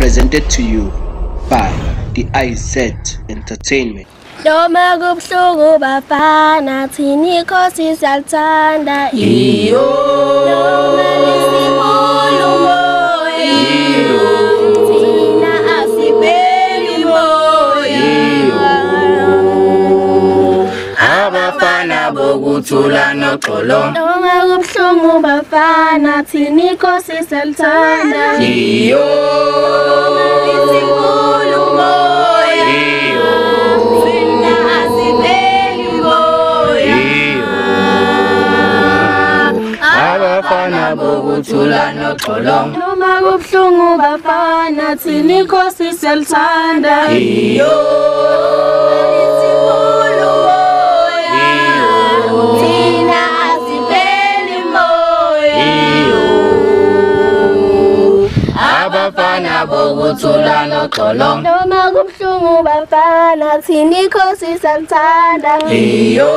presented to you by the IZ Entertainment. Noma kubuhlungu bafana thini inkosi siyathanda iyo noma lisikhulu moya iyo thina asibeli moya abafana bokuthula noxolo noma kubuhlungu bafana thini inkosi siyathanda iyo lisikhulu moya iyo abafana bokuthula noxolo noma kubuhlungu bafana thina inkosi siyathanda iyo lisikhulu moya thina asibeli moya iyo abafana bokuthula noxolo noma kubuhlungu bafana thina inkosi siyathanda iyo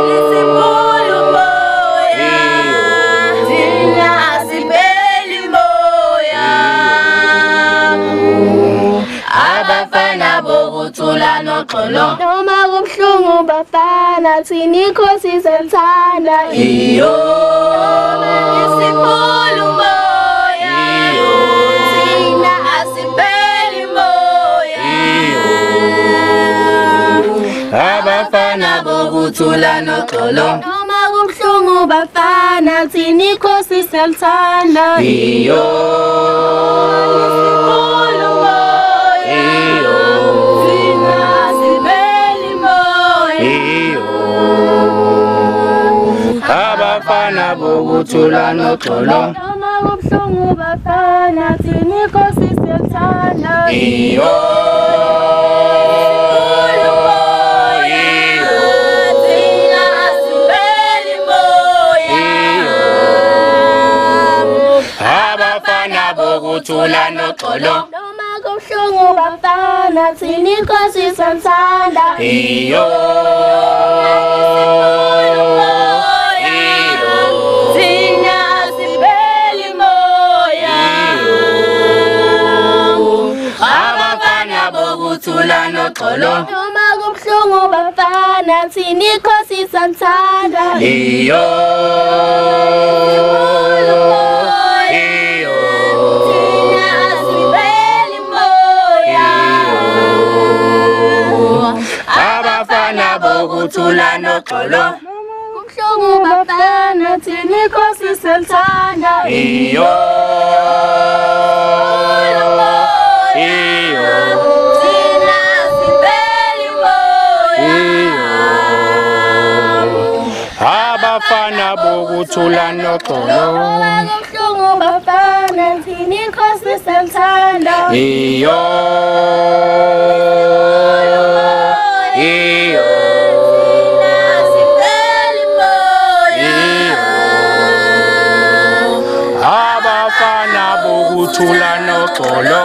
lisikhulu moya thina asibeli moya abafana bokuthula noxolo noma kubuhlungu bafana thina inkosi siyathanda iyo lisikhulu moya thina asibeli moya abafana bokuthula noxolo noma kubuhlungu bafana thina inkosi siyathanda iyo lisikhulu moya iyo thina asibeli moya iyo abafana bokuthula noxolo noma kubuhlungu bafana thina inkosi siyathanda iyo thina asibeli moya abafana bokuthula noxolo noma kubuhlungu bafana thina inkosi siyathanda iyo thina asibeli moya abafana bokuthula noxolo noma kubuhlungu bafana thina inkosi siyathanda iyo iyo thina asibeli moya abafana bokuthula noxolo kubuhlungu bafana thina inkosi siyathanda iyo iyo thina asibeli moya abafana bokuthula noxolo kubuhlungu bafana thina inkosi siyathanda iyo iyo thina asibeli moya abafana bokuthula noxolo